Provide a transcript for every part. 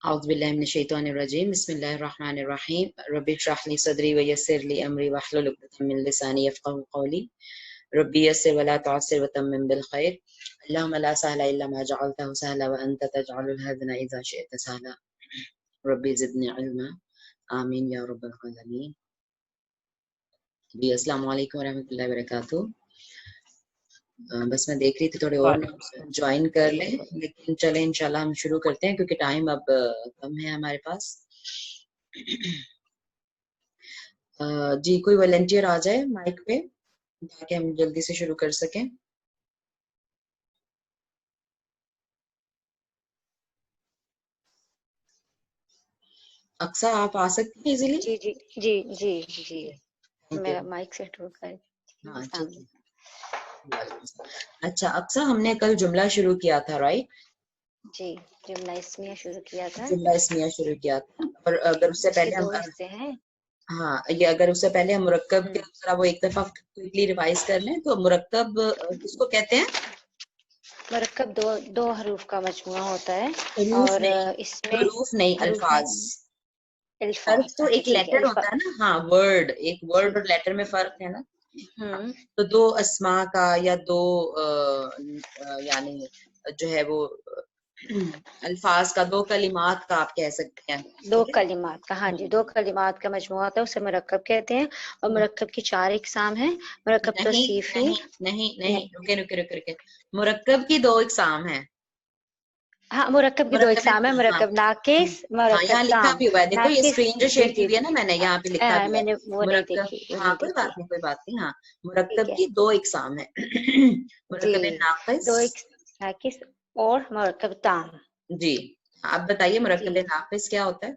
أعوذ بالله من الشيطان الرجيم بسم الله الرحمن الرحيم ربي اشرح لي صدري ويسر لي أمري واحلل عقدة من لساني يفقهوا قولي ربي يسر ولا تعسر وتمم بالخير اللهم لا سهل إلا ما جعلته سهلا وأنت تجعل الحزن إذا شئت سهلا ربي زدني علما آمين يا رب العالمين. جی السلام علیکم ورحمۃ اللہ وبرکاتہ. بس میں دیکھ رہی تھی تھوڑے اور جوائن کر لیں، لیکن چلیں انشاءاللہ ہم شروع کرتے ہیں کیونکہ ٹائم اب کم ہے ہمارے پاس. جی کوئی والنٹیئر آ جائے مائک پہ تاکہ ہم جلدی سے شروع کر سکیں. اقصا آپ آ سکتے ہیں ایزیلی؟ جی جی جی جی جی میرا مائک سیٹ ہو گیا. ہاں ٹھیک ہے. اچھا اقصا، ہم نے کل جملہ شروع کیا تھا رائٹ؟ جی جملہ اسمیہ شروع کیا تھا. جملہ اسمیہ شروع کیا تھا، اور اگر اس سے پہلے ہم ہیں ہاں یہ اگر اس سے پہلے ہم مرکب کے ذرا وہ ایک دفعہ کوئکلی ریوائز کر لیں تو مرکب کس کو کہتے ہیں؟ مرکب دو حروف کا مجموعہ ہوتا ہے، حروف اور نہیں، اس میں حروف نہیں، الفاظ. حرف تو ایک ٹھیک لیٹر ہوتا ہے نا. ہاں ورڈ، ایک ورڈ اور لیٹر میں فرق ہے نا. تو دو اسماء کا یا دو یعنی جو ہے وہ الفاظ کا، دو کلمات کا آپ کہہ سکتے ہیں. دو کلمات کا، ہاں جی دو کلمات کا مجموعہ ہوتا ہے، اسے مرکب کہتے ہیں. اور مرکب کی 4 اقسام ہیں. مرکب توصیفی. نہیں رکے مرکب کی 2 اقسام ہیں. ہاں مرکب کی 2 اقسام ہے، مرکب ناقص، مرکب یہاں لکھا تام. بھی ہوا ہے، دیکھو یہ اسکرین جو شیئر کی ہوئی ہے نا میں نے، یہاں پہ لکھا بھی میں ہے نے وہ نہیں مرکب. دیکھی. ہاں کوئی بات نہیں. ہاں مرکب کی 2 اقسام ہے، مرکب ناقص. 2 ناقص اور مرکب تام. جی آپ بتائیے مرکب ناقص کیا ہوتا ہے؟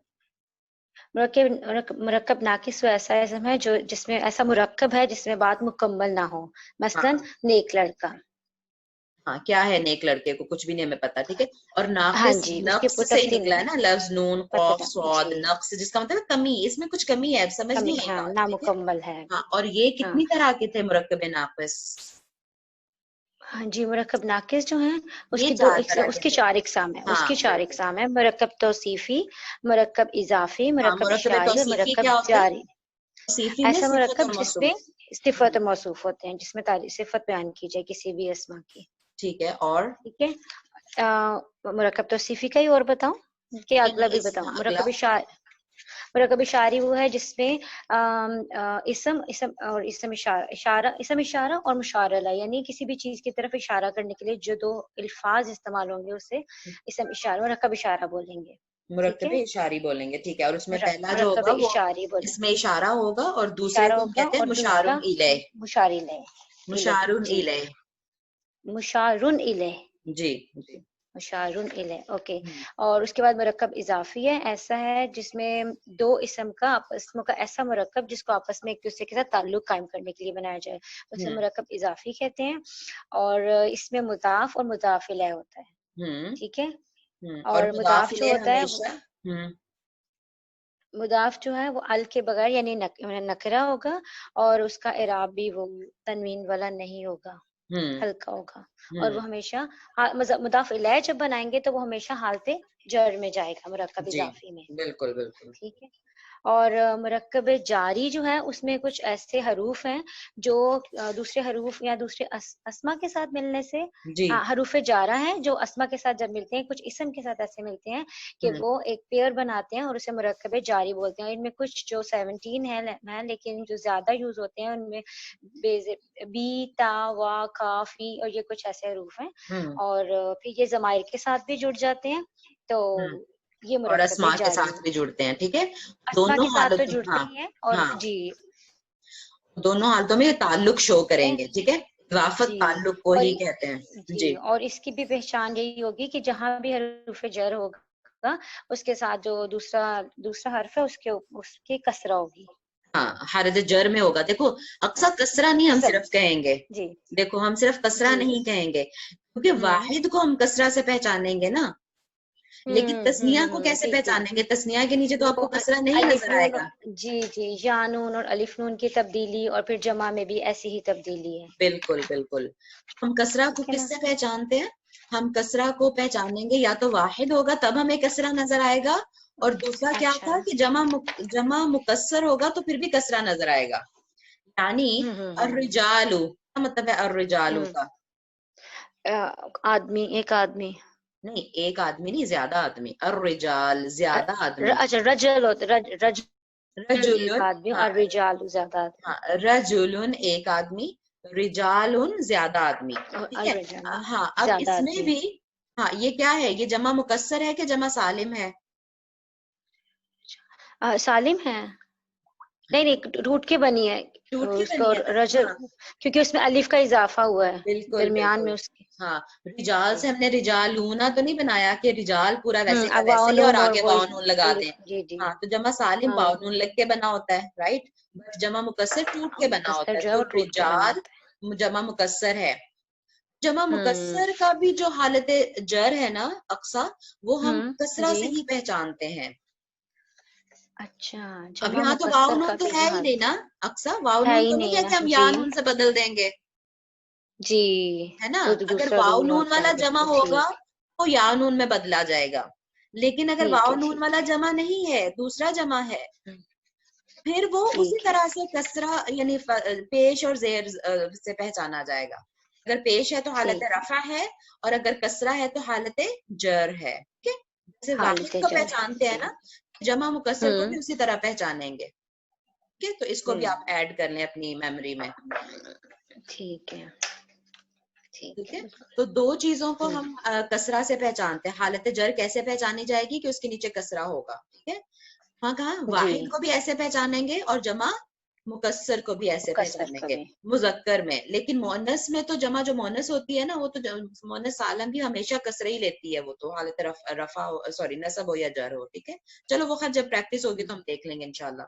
مرکب ناقص وہ ایسا اسم ہے جو جس میں ایسا مرکب ہے جس میں بات مکمل نہ ہو. مثلا نیک لڑکا. ہاں کیا ہے نیک لڑکے کو کچھ بھی نہیں ہمیں پتا، ٹھیک ہے. اور ہاں ناقص جی اس کی نقص سے تفصیل نکلا ہے نا، لفظ نون قاف صاد جی نقص، جس کا مطلب کمی، اس میں کچھ کمی ہے، سمجھ کمی، نہیں آئی ہاں بات، ٹھیک ہے. نامکمل ہے. ہاں اور یہ ہاں کتنی طرح کے تھے مرکب ناقص؟ ہاں جی مرکب ناقص جو ہیں اس یہ کی 4 طرح اس کے کی تھے. 4 اقسام ہیں. اس ہاں کی 4 اقسام ہیں: مرکب توصیفی، مرکب اضافی، مرکب مرکب اشاری اور توصیفی مرکب کیا ہوتا ہے؟ جاری. توصیفی میں ایسا صفت مرکب اور جس موصوف. میں صفت موصوف ہوتے ہیں، جس میں صفت بیان کی جائے کسی بھی اسما کی. ٹھیک ہے. اور ٹھیک ہے. مرکب توصیفی کا ہی اور بتاؤں کہ اگلا بھی بتاؤں؟ مرکب اشاری وہ ہے جس میں اسم اشارہ اور مشار علیہ، یعنی کسی بھی چیز کی طرف اشارہ کرنے کے لیے جو 2 الفاظ استعمال ہوں گے اسے اسم اشارہ، مرکب اشارہ بولیں گے. مرکب اشاری بولیں گے، ٹھیک ہے. اور اس میں پہلا جو مرکب ہوگا وہ اشاری بولیں اس میں اشارہ ہوگا، اور دوسرے اشارہ کو ہم ہوگا، کہتے ہیں اور مشارن دوسرا الیہ. مشارن الیہ. مشارن الیہ. جی جی مشارن الیہ. اوکے. اور اس کے بعد مرکب اضافی ہے، ایسا ہے جس میں 2 اسموں کا ایسا مرکب جس کو آپس میں ایک دوسرے کے ساتھ تعلق قائم کرنے کے لیے بنایا جائے، اسے مرکب اضافی کہتے ہیں. اور اس میں مضاف اور مضاف الیہ ہوتا ہے. ٹھیک ہے. اور مضاف جو ہوتا ہے، مضاف جو ہے وہ ال کے بغیر یعنی نکرہ ہوگا، اور اس کا اعراب بھی وہ تنوین والا نہیں ہوگا، ہلکا ہوگا. اور وہ ہمیشہ مضاف الیہ جب بنائیں گے تو وہ ہمیشہ حالت جر میں جائے گا مرکب اضافی میں. بالکل بالکل. ٹھیک ہے. اور مرکب جاری جو ہے اس میں کچھ ایسے حروف ہیں جو دوسرے حروف یا دوسرے اسما کے ساتھ ملنے سے حروف جارہ ہیں جو اسما کے ساتھ جب ملتے ہیں، کچھ اسم کے ساتھ ایسے ملتے ہیں کہ وہ ایک پیئر بناتے ہیں اور اسے مرکب جاری بولتے ہیں. ان میں کچھ جو 17 ہیں لیکن جو زیادہ یوز ہوتے ہیں ان میں بی، تا، وا، کاف، فی اور یہ کچھ ایسے حروف ہیں. اور پھر یہ ضمائر کے ساتھ بھی جڑ جاتے ہیں، تو یہ اور مرکب اسماء کے جاری ساتھ بھی جڑتے ہیں. ٹھیک ہے. اسما دونوں کے ساتھ تو حالتوں جڑتے ہی ہیں. اور جی دونوں حالتوں میں یہ تعلق شو کریں گے. ٹھیک ہے. اضافت تعلق کو ہی کہتے ہیں. جی اور اس کی بھی پہچان یہی ہوگی کہ جہاں بھی حروف جر ہوگا اس کے ساتھ جو دوسرا حرف ہے اس کے کسرہ ہوگی. ہاں حرف جر میں ہوگا. دیکھو اکثر کسرہ نہیں ہم صرف کہیں گے، دیکھو ہم صرف کسرہ نہیں کہیں گے کیونکہ واحد کو ہم کسرہ سے پہچانیں گے نا، لیکن تسنیہ کو کیسے پہچانیں گے؟ تسنیہ کے نیچے تو آپ کو کسرہ نہیں نظر آئے گا. جی یا نون اور الف نون کی تبدیلی، اور پھر جمع میں بھی ایسی ہی تبدیلی ہے. بالکل بالکل. ہم کسرہ کو کس سے پہچانتے ہیں؟ ہم کسرہ کو پہچانیں گے یا تو واحد ہوگا تب ہمیں کسرہ نظر آئے گا، اور دوسرا کیا تھا کہ جمع مکسر ہوگا تو پھر بھی کسرہ نظر آئے گا. یعنی الرجالو کیا مطلب ہے الرجالو کا؟ آدمی، ایک آدمی نہیں، ایک آدمی نہیں، زیادہ آدمی. الرجال زیادہ آدمی. اچھا رجل ہوتا، رجل ایک رجل، آدمی ہاں اور رجال زیادہ آدمی. ہاں، رجلن ایک آدمی، رجالن زیادہ آدمی. ٹھیک ہے. الرجال ہاں اب زیادہ اس میں آدمی. بھی ہاں یہ کیا ہے، یہ جمع مکسر ہے کہ جمع سالم ہے؟ سالم ہے. نہیں نہیں، ٹوٹ کے بنی ہے ٹوٹ کے اس بنی کو ہے نا. رجل، ہاں کیونکہ اس میں الف کا اضافہ ہوا ہے بالکل درمیان بالکل. میں اس کے. ہاں رجال سے ہم نے رجالونا تو نہیں بنایا کہ رجال پورا ویسے کا اب ویسے ہی اور واؤن آگے وہی واؤن لگا دیں. جی جی. ہاں تو جمع سالم ہاں واؤن لگ کے بنا ہوتا ہے، رائٹ. بٹ جمع مکسر ٹوٹ کے بنا ہوتا مکسر ہے. جو ہے تو وہ ٹوٹ کے بنا رجال ہوتا جمع مکسر ہے. جمع ہے. مکسر کا بھی جو حالت جر ہے نا اقصا، وہ ہم کسرہ جی. سے ہی پہچانتے ہیں. اچھا اب جمع یہاں تو واو مکسر کا نون تو بھی ہے ہی حال نہیں نا اقصا، واو ہے نون ہی تو نہیں نہیں ہے نا. کہ ہم یا جی نون سے بدل دیں گے، جی، ہے نا. وہ اگر دوسرا واو رول نون ہوتا والا ہے. جمع بالکل ہوگا ٹھیک. تو یا نون میں بدلا جائے گا، لیکن اگر ٹھیک واو ہے نون ٹھیک والا ہے. جمع نہیں ہے، دوسرا جمع ہے، پھر وہ اسی ٹھیک ہے. طرح سے کسرہ یعنی پیش اور زیر سے پہچانا جائے گا. اگر پیش ہے تو حالت ٹھیک ہے. رفع ہے، اور اگر کسرہ ہے تو حالت جر ہے. ٹھیک ہے. جیسے واحد حالت کو جر ہے. پہچانتے ہیں جی. نا، جمع مکسر کو بھی اسی طرح پہچانیں گے. ٹھیک ہے. تو اس کو بھی آپ ایڈ کر لیں اپنی میموری میں. ٹھیک ہے. ٹھیک ہے. تو دو چیزوں کو ہم کسرہ سے پہچانتے ہیں. حالت جر کیسے پہچانی جائے گی کہ اس کے نیچے کسرہ ہوگا. ٹھیک ہے. وہاں کہاں جی. واحد کو بھی ایسے پہچانیں گے اور جمع مکسر کو بھی ایسے مکسر پہچانیں کا گے بھی. مذکر میں. لیکن مؤنث میں تو جمع جو مؤنث ہوتی ہے نا، وہ تو مؤنث سالم بھی ہمیشہ کسرہ ہی لیتی ہے. وہ تو حالت رفع سوری نصب ہو یا جر ہو. ٹھیک ہے. چلو وہ خیر جب پریکٹس ہوگی تو ہم دیکھ لیں گے انشاءاللہ.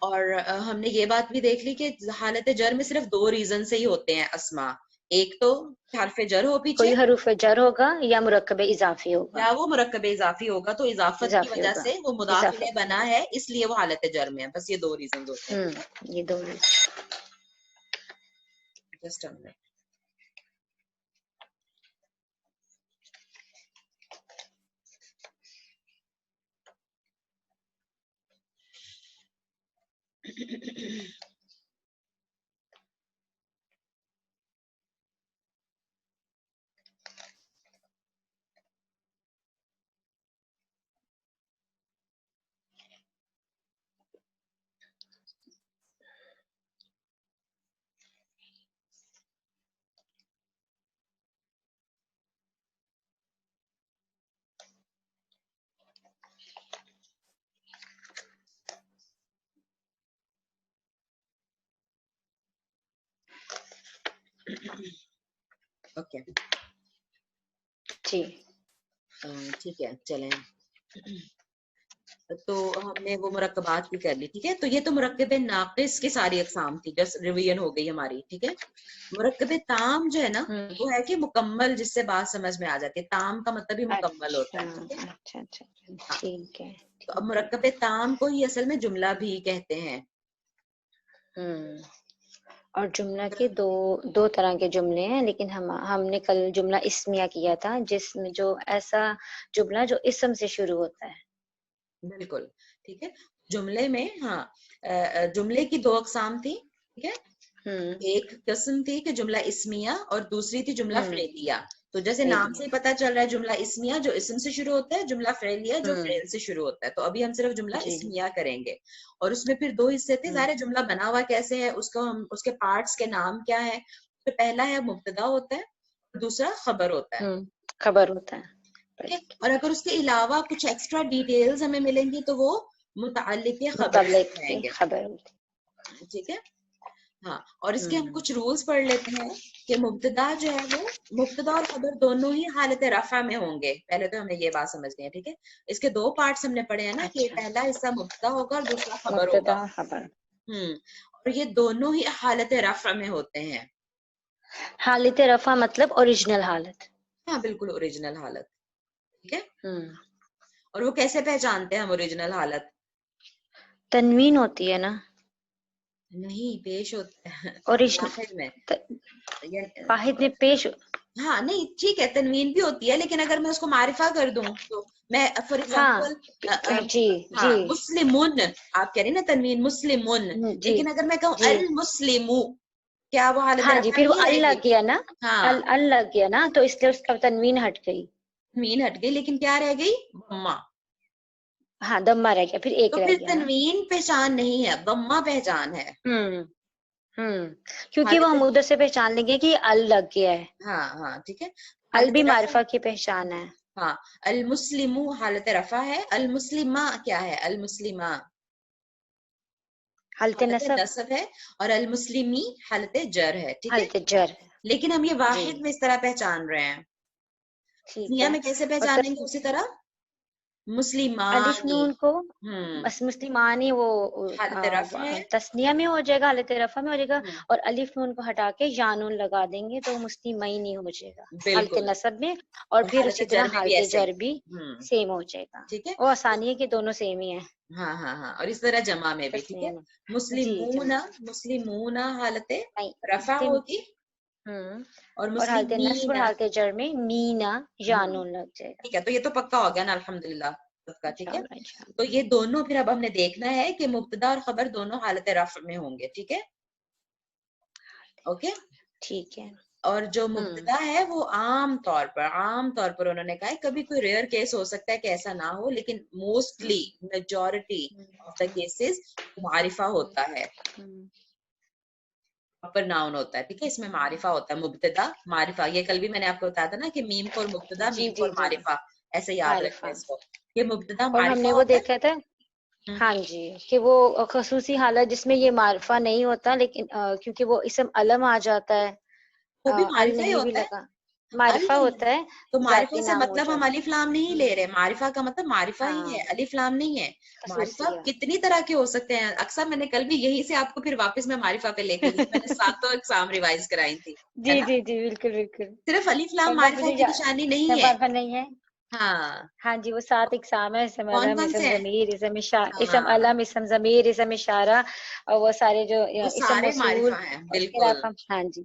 اور ہم نے یہ بات بھی دیکھ لی کہ حالت جر میں صرف دو ریزن سے ہی ہوتے ہیں اسما. ایک تو حرف جر ہو پیچھے، کوئی حروف جر ہوگا یا مرکب اضافی ہوگا. یا وہ مرکب اضافی ہوگا تو اضافت کی اضافی وجہ ہوگا. سے وہ مضاف اضافہ. الیہ بنا ہے، اس لیے وہ حالت جر میں ہے. بس یہ دو ریزنز ہوتے ہیں. یہ دو. Just a minute. اوکے جی. ٹھیک ہے. چلیں تو ہم نے وہ مرکبات بھی کر لی. ٹھیک ہے. تو یہ تو مرکب ناقص کی ساری اقسام تھی، جس ریویژن ہو گئی ہماری. ٹھیک ہے. مرکب تام جو ہے نا، وہ ہے کہ مکمل، جس سے بات سمجھ میں آ جاتی ہے. تام کا مطلب ہی مکمل ہوتا ہے. ٹھیک ہے. اچھا اچھا ہاں. ٹھیک ہے. تو اب مرکب تام کو ہی اصل میں جملہ بھی کہتے ہیں. اور جملہ کے دو طرح کے جملے ہیں، لیکن ہم نے کل جملہ اسمیہ کیا تھا، جس میں جو ایسا جملہ جو اسم سے شروع ہوتا ہے. بالکل ٹھیک ہے. جملے میں ہاں جملے کی دو اقسام تھی. ٹھیک ہے. ایک قسم تھی کہ جملہ اسمیہ، اور دوسری تھی جملہ فعلیہ. تو جیسے نام سے ہی پتا چل رہا ہے، جملہ اسمیہ جو اسم سے شروع ہوتا ہے، جملہ فعلیہ جو فعل سے شروع ہوتا ہے. تو ابھی ہم صرف جملہ جی. اسمیہ کریں گے. اور اس میں پھر دو حصے تھے. ظاہر جملہ بنا ہوا کیسے ہے، اس کو ہم اس کے پارٹس کے نام کیا ہے. تو پہلا ہے مبتدا ہوتا ہے، دوسرا خبر ہوتا ہے. خبر ہوتا ہے. اور اگر اس کے علاوہ کچھ ایکسٹرا ڈیٹیلز ہمیں ملیں گی تو وہ متعلق خبر متعلق رہیں گے. خبر ہوتی. ٹھیک ہے. ہاں. اور اس کے ہم کچھ رولز پڑھ لیتے ہیں کہ مبتدا جو ہے وہ مبتدا اور خبر دونوں ہی حالت رفع میں ہوں گے. پہلے تو ہمیں یہ بات سمجھنی ہے. ٹھیک ہے. اس کے دو پارٹس ہم نے پڑھے ہیں نا، کہ اچھا. پہلا حصہ مبتدا ہوگا اور دوسرا خبر ہوگا. مبتدا خبر. اور یہ دونوں ہی حالت رفع میں ہوتے ہیں. حالت رفع مطلب اوریجنل حالت. ہاں بالکل اوریجنل حالت. ٹھیک ہے. اور وہ کیسے پہچانتے ہیں ہم اوریجنل حالت؟ تنوین ہوتی ہے نا. نہیں پیش ہوتا ہے اوریجنل واحد میں واحد میں پیش. ہاں نہیں ٹھیک ہے تنوین بھی ہوتی ہے لیکن اگر میں اس کو معرفہ کر دوں تو میں فار ایگزامپل جی ہاں جی مسلمون آپ کہہ رہی نا تنوین مسلمون جی لیکن اگر میں کہوں جی المسلمو کیا وہ حالت ہاں جی رفع پھر وہ نہیں رہے ال گی؟ لگ گیا نا, ہاں ال لگ گیا نا تو اس لیے اس کا تنوین ہٹ گئی, تنوین ہٹ گئی لیکن کیا رہ گئی ضمہ. ہاں دمہ رہ گیا, پھر ایک تو رہ پھر گیا نا. تنوین پہچان نہیں ہے ضمہ پہچان ہے. کیونکہ وہ حالت ہم ادھر سے پہچان لیں گے کہ ال لگ گیا ہے, ہاں ہاں ٹھیک ہے ال حالت بھی رفع. معرفہ کی پہچان ہے. ہاں المسلمو حالت رفع ہے, المسلمہ کیا ہے المسلمہ حالت حالت نصب, نصب ہے, اور المسلمی حالت جر ہے. ٹھیک ہے حالت جر. لیکن ہم یہ جی واحد میں اس طرح پہچان رہے ہیں, ٹھیک دنیا ہے. میں کیسے اور پہچانیں گے اسی طرح الف مسلمانی. نون کو ہوں بس مسلمانی وہ حالت رفع ہے. تسنیہ میں ہو جائے گا, حالت رفع میں ہو جائے گا, ہوں، اور الف نون کو ہٹا کے یا نون لگا دیں گے تو مسلمین نہیں ہو جائے گا حالت بالکل. نصب میں, اور پھر حالت اسی جر طرح میں بھی حالت ایسے ہی. جر بھی ہوں سیم ہو جائے گا. ٹھیک ہے وہ آسانی ہے کہ دونوں سیم ہی ہیں ہاں ہاں ہاں, اور اس طرح جمع میں بھی. ٹھیک تسنیہ ہے میں. جی مسلمون, جمع مسلمون حالت نہیں رفع مسلم. ہوگی, اور حالت نصب اور حالت جر میں نینا یا ہوں نون لگ جائے گا. ٹھیک ہے, تو یہ تو پکا ہو گیا نا الحمدللہ سب کا. ٹھیک ہے انشاءاللہ انشاءاللہ. تو یہ دونوں پھر اب ہم نے دیکھنا ہے کہ مبتدا اور خبر دونوں حالت رفع میں ہوں گے. ٹھیک ہے اوکے. ٹھیک ہے. اور جو مبتدا ہے وہ عام طور پر انہوں نے کہا ہے, کبھی کوئی ریئر کیس ہو سکتا ہے کہ ایسا نہ ہو, لیکن mostly majority of the cases معرفہ ہوتا ہے, پراپر ناؤن ہوتا ہے. ٹھیک ہے, اس میں معرفہ ہوتا ہے مبتدا معرفہ. یہ کل بھی میں نے آپ کو بتایا تھا نا کہ میم فور مبتدا جی میم جی فور جی معرفہ, ایسے یاد رکھیں معرفہ. اس کو. یہ مبتدا اور ہم معرفہ نے وہ ہوتا دیکھا تھا, ہے. ہاں جی, کہ وہ خصوصی حالت جس میں یہ معرفہ نہیں ہوتا, لیکن کیونکہ وہ اسم علم آ جاتا ہے, وہ بھی ال معرفہ ہی نہیں بھی ہوتا ہے. لگا, معرفہ ہوتا ہے, تو معرفہ ذاتی سے نام ہو مطلب ہم جاتا الف لام نہیں ہے. لے رہے, معرفہ کا مطلب معرفہ ہی ہاں ہے, الف لام نہیں ہے. معرفہ خصوصیہ. کتنی طرح کے ہو سکتے ہیں, اکثر میں نے کل بھی یہی سے آپ کو پھر واپس میں معرفہ پہ لے کے گئی, میں نے 7 اقسام ریوائز کرائی تھی, ہے جی نا. جی جی بالکل بالکل. صرف الف لام ایک بار معرفہ مجھے کی نشانی نہیں ہے. معرفہ نہیں ہے. ہاں ہاں جی, وہ 7 اقسام ہے, اسم کون علم, کون اسم سے ہیں؟ ضمیر, اسم ہاں علم, اسم ضمیر, اسم اشارہ, اور وہ سارے جو وہ اسم سارے موصول, معرفہ ہیں اور پھر بالکل. آپ. ہاں جی,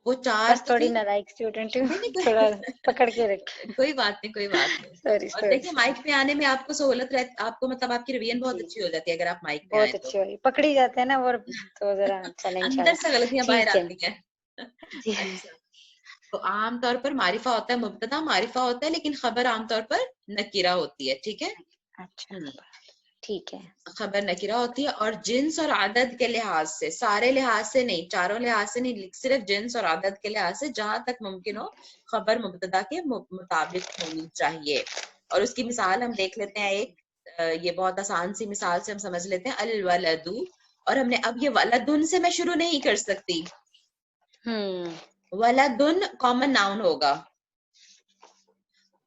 وہ 4 بس تو تھوڑی پھر نالائق اسٹوڈنٹ ہوں, نہیں تھوڑا پکڑ کے رکھے. کوئی بات نہیں, کوئی بات نہیں. سوری اور سوری دیکھیں سوری. مائک پہ آنے میں آپ کو سہولت رہتی, آپ کو مطلب آپ کی رویت بہت جی اچھی ہو جاتی ہے اگر آپ مائک پہ بہت آئیں تو. اچھی ہو رہی, پکڑی جاتے ہیں نا, اور تو ذرا چلیں اندر انشاءاللہ. سے غلطیاں باہر ٹھیک ہے آتی ہیں. جی. اچھا, تو عام طور پر معرفہ ہوتا ہے, مبتدا معرفہ ہوتا ہے, لیکن خبر عام طور پر نکیرہ ہوتی ہے. ٹھیک ہے, اچھا ٹھیک ہے. خبر نکیرہ ہوتی ہے, اور جنس اور عدد کے لحاظ سے, سارے لحاظ سے نہیں, چاروں لحاظ سے نہیں, صرف جنس اور عدد کے لحاظ سے جہاں تک ممکن ہو خبر مبتدا کے مطابق ہونی چاہیے. اور اس کی مثال ہم دیکھ لیتے ہیں ایک, یہ بہت آسان سی مثال سے ہم سمجھ لیتے ہیں, الولد. اور ہم نے اب یہ ولدن سے میں شروع نہیں کر سکتی, ولدن کامن ناؤن ہوگا.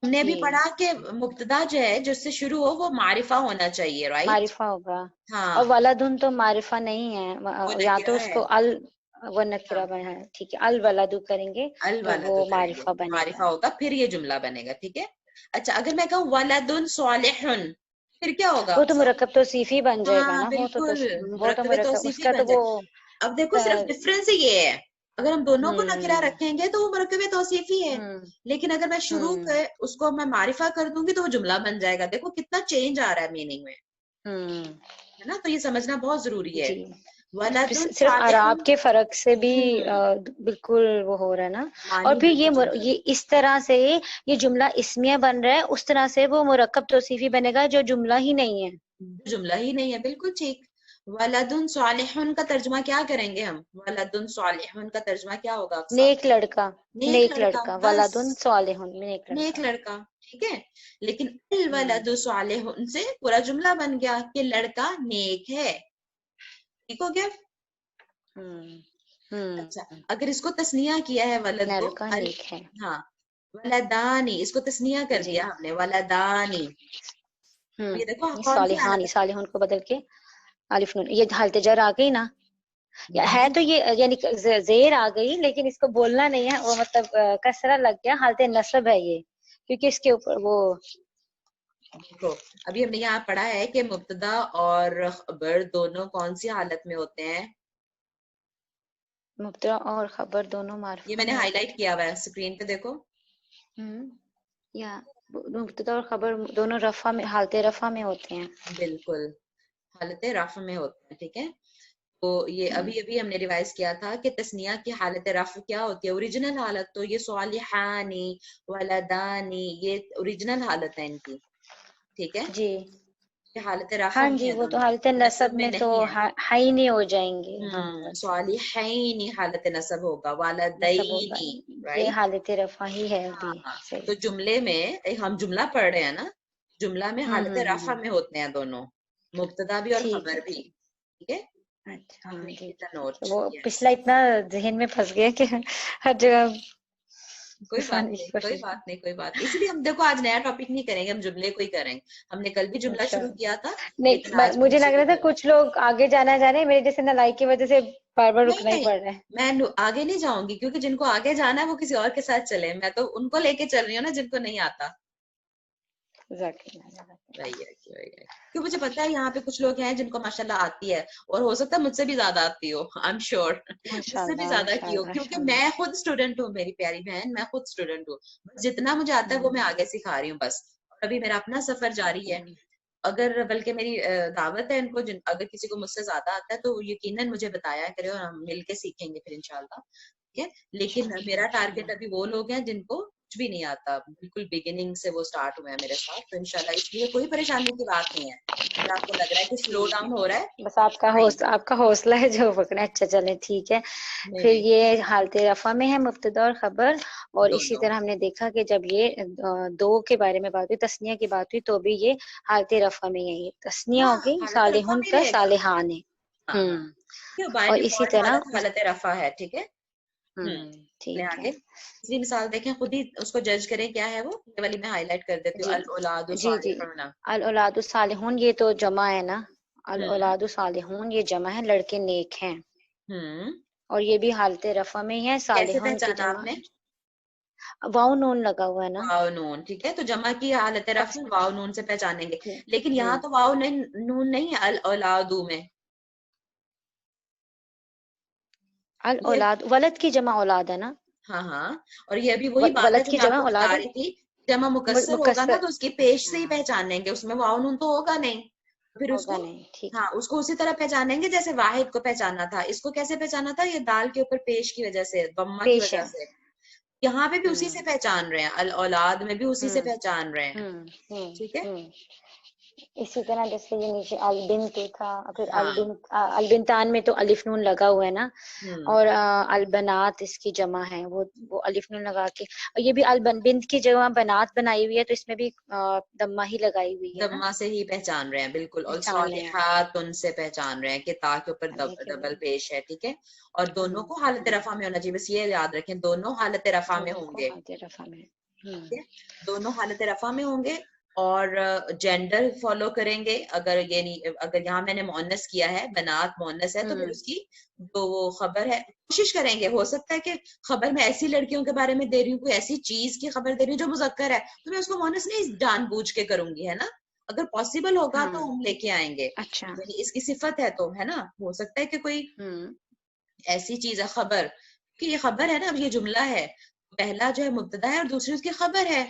ہم نے ابھی جی پڑھا کہ مبتدا جو ہے جس سے شروع ہو وہ معرفہ ہونا چاہیے, رائٹ. معرفہ ہوگا, ہاں اور ولدن تو معرفہ نہیں وہ ہے, یا تو نکرہ اس ہے. کو وہ نکرہ ہاں بنا ہے. ٹھیک ہے, الولد کریں گے تو الولد وہ کریں گے, معرفہ بنے معرفہ گا. ہوگا, پھر یہ جملہ بنے گا. ٹھیک ہے, اچھا اگر میں کہوں ولد صالح, پھر کیا ہوگا. وہ تو مرکب توصیفی بن جائے گا ہاں نا, بالکل, وہ تو مرکب اس توصیفی کا بن تو جائے. وہ. اب دیکھو صرف ڈفرینس یہ ہے, اگر ہم دونوں کو نکرہ ہوں رکھیں گے تو وہ مرکب توصیفی ہے, ہوں لیکن اگر میں شروع ہوں کے اس کو میں معرفہ کر دوں گی تو وہ جملہ بن جائے گا. دیکھو کتنا چینج آ رہا ہے میننگ میں, ہوں ہے نا. تو یہ سمجھنا بہت ضروری ہے. جی, ولد صرف صالح, اعراب کے فرق سے بھی ہوں بالکل وہ ہو رہا ہے نا. اور معنی پھر بالکل چینج ہو رہا یہ اس طرح سے یہ جملہ اسمیہ بن رہا ہے, اس طرح سے وہ مرکب توصیفی بنے گا جو جملہ ہی نہیں ہے. ہے, جملہ ہی نہیں ہے. بالکل ٹھیک. ولد صالح کا ترجمہ کیا کریں گے ہم, ولد صالح کا ترجمہ کیا ہوگا اقسام؟ نیک لڑکا, نیک نیک لڑکا, لڑکا, بس ولدن صالح, نیک نیک لڑکا. لڑکا. ٹھیک ہے, لیکن الولد صالح سے پورا جملہ بن گیا کہ لڑکا نیک ہے. ٹھیک ہو گیا. اچھا اگر اس کو تسنیہ کیا ہے ولد کو, لڑکا نیک ہے. ہاں ولدانی, اس کو تسنیہ کر جی دیا ہم نے, ولدانی. یہ دیکھو کون سی حالت صالحانی, ہے. صالحون کو بدل کے الف نون, یہ حالت جر آ گئی نا. ہے نہیں تو یہ یعنی زیر آ گئی, لیکن اس کو بولنا نہیں ہے, وہ مطلب کسرہ لگ گیا, حالت نصب ہے یہ, کیونکہ اس کے اوپر وہ دیکھو ابھی ہم نے یہاں پڑھا ہے کہ مبتدا اور خبر دونوں کون سی حالت میں ہوتے ہیں؟ مبتدا اور خبر دونوں یہ معرفہ میں نے میں ہائی ہوتے لائٹ کیا ہوا ہے اسکرین پہ دیکھو. ہیں. یا مبتدا اور خبر دونوں رفع میں، حالت رفع میں ہوتے ہیں. بالکل حالت رفع میں ہوتے ہیں. ٹھیک ہے، تو یہ ابھی ہم نے ریوائز کیا تھا کہ تثنیہ کی حالت رفع کیا ہوتی ہے. اوریجنل حالت تو یہ صالحانی ولدانی یہ اوریجنل حالت ہے ان کی. ٹھیک ہے، جی یہ حالت رفع ہاں میں جی، ہے وہ تو دونوں، حالت نصب میں تو نہیں ہے. ہائی نہیں ہو جائیں گے. ہاں صالحین حالت نصب ہوگا، نصب ہوگا، والدین یہ رائٹ. حالت رفع ہی ہے ابھی. ہاں صحیح. تو جملے میں ہم جملہ پڑھ رہے ہیں نا، جملہ میں حالت رفع ہوں میں ہوتے ہیں دونوں، مبتدا بھی اور ٹھیک خبر ہے بھی. ٹھیک. ٹھیک ہے، اچھا آپ ہاں میک جی اٹ اے نوٹ. وہ یس، پچھلا اتنا ذہن میں پھنس گیا کہ ہر جگہ کوئی بات گھسانے کی نہیں کوئی کوشش. بات نہیں کوئی بات نہیں. اسی لیے ہم دیکھو آج نیا ٹاپک نہیں کریں گے، ہم جملے کو ہی کریں گے. ہم نے کل بھی جملہ اچھا شروع کیا تھا لیکن نہیں، آج ہم مجھے اسی لگ کو رہا تھا کریں گے. کچھ لوگ آگے جانا چاہ رہے ہیں، میرے جیسے نالائک کی وجہ سے بار بار نہیں رکنا ہی نہیں، پڑ رہا ہے. میں آگے نہیں جاؤں گی کیونکہ جن کو آگے جانا ہے وہ کسی اور کے ساتھ چلے. میں تو ان کو لے کے چل رہی ہوں نا جن کو نہیں آتا. وہی ہے کہ مجھے پتا ہے یہاں پہ کچھ لوگ ہیں جن کو ماشاءاللہ آتی ہے، اور ہو سکتا ہے مجھ سے بھی زیادہ آتی ہو. آئی ایم شیور مجھ ماشاء سے بھی اللہ زیادہ ماشاء کی ہو، اللہ کیونکہ ماشاء اللہ. میں خود اسٹوڈنٹ ہوں. میری پیاری بہن، میں خود اسٹوڈنٹ ہوں. بس جتنا مجھے آتا ہے وہ میں آگے سکھا رہی ہوں بس. اور ابھی میرا اپنا سفر جاری ہے. اگر بلکہ میری دعوت ہے ان کو، اگر کسی کو مجھ سے زیادہ آتا ہے تو یقیناً مجھے بتایا کرے اور ہم مل کے سیکھیں گے پھر انشاءاللہ. ٹھیک ہے، لیکن میرا ٹارگیٹ ابھی وہ لوگ ہیں جن کو کچھ بھی نہیں آتا، بالکل بگننگ سے وہ سٹارٹ ہوئے ہیں میرے ساتھ. تو انشاءاللہ اس لیے کوئی پریشانی کی بات نہیں ہے. اگر آپ کو لگ رہا ہے کہ سلو ٹھیک ہے، ڈاؤن ہو رہا ہے، بس آپ کا حوصلہ ہے جو پکڑا. اچھا چلیں ٹھیک ہے. نہیں پھر نہیں یہ حالت رفع میں ہے مبتدا اور خبر. اور اسی دونوں. طرح ہم نے دیکھا کہ جب یہ دو کے بارے میں بات ہوئی، تثنیہ کی بات ہوئی، تو بھی یہ حالت رفع میں ہے. یہ تثنیہ ہاں ہوگی حالت رفع صالحون میں پلس رہے گا. صالحان ہے. ہاں ہاں، بائی اور اسی ڈیفالٹ طرح حالت رفع ہے. ٹھیک ہے. چلیں ٹھیک ہے. آگے. تیسری مثال دیکھیں، خود ہی اس کو جج کریں کیا ہے وہ. یہ والی میں ہائی لائٹ کر دیتی ہوں، جی الاولاد جی جی، صالحون. الاولاد الصالحون یہ تو جمع ہے نا. ہوں الاولاد الصالحون یہ جمع ہے، لڑکے نیک ہیں. ہوں اور یہ بھی حالت رفع میں ہے. کیسے صالحون کی پہچانا آپ جمع نے؟ واو نون لگا ہوا ہے نا. واو نون. ٹھیک ہے، تو جمع کی حالت رفع واو نون سے پہچانیں گے. لیکن یہاں ہوں تو واو نون نہیں ہے الاولاد میں. یہ الاولاد ولد کی جمع اولاد ہے نا. ہاں ہاں، اور یہ بھی وہی بات ہے ولد جو کی میں آپ جمع کو اولاد بتا ہے، رہی تھی. جمع مکسر ہوگا نا مکسر. تو اس کی پیش سے ہی ہاں پہچانیں گے، اس میں واو نون تو ہوگا نہیں. پھر اس ہوگا کو نہیں. ٹھیک ہاں اس کو اسی طرح پہچانیں گے جیسے واحد کو پہچانا تھا. اس کو کیسے پہچانا تھا؟ یہ دال کے اوپر پیش کی وجہ سے، ضمہ کی پیش وجہ ہے. سے. یہاں پہ بھی اسی سے پہچان رہے ہیں، الاولاد میں بھی اسی سے پہچان رہے ہیں. ٹھیک ہے. اسی طرح جیسے یہ نیچے البنت تھا، پھر ہاں البنتان میں تو الف نون لگا ہوا ہے نا. ہوں اور البنات اس کی جمع ہے، وہ الف نون لگا کے. اور یہ بھی بنت کی جگہ بنات بنائی ہوئی ہے تو اس میں بھی دمہ ہی لگائی ہوئی ہے نا. ضمہ سے ہی پہچان رہے ہیں بالکل. اور پہچان رہے ہیں. صالحات ان سے پہچان رہے ہیں کہ تا کے اوپر دیکھیے ڈبل پیش ہے. ٹھیک ہے، اور دونوں کو حالت رفع میں ہونا چاہیے. بس یہ یاد رکھیں دونوں حالت رفع میں دونوں ہوں کو گے. حالت رفع میں. ٹھیک ہے، دونوں حالت رفع میں ہوں گے. اور جینڈر فالو کریں گے. اگر یہاں میں نے مؤنث کیا ہے، بنات مؤنث ہے، تو پھر اس کی جو وہ خبر ہے کوشش کریں گے. ہو سکتا ہے کہ خبر میں ایسی لڑکیوں کے بارے میں دے رہی ہوں، کوئی ایسی چیز کی خبر دے رہی ہوں جو مذکر ہے، تو میں اس کو مؤنث نہیں جان بوجھ کے کروں گی، ہے نا. اگر پاسبل ہوگا تو ہم لے کے آئیں گے، اچھا. یعنی اس کی صفت ہے تو، ہے نا. ہو سکتا ہے کہ کوئی ایسی چیز ہے خبر، کہ یہ خبر ہے نا. اب یہ جملہ ہے، پہلا جو ہے مبتدا ہے اور دوسری اس کی خبر ہے.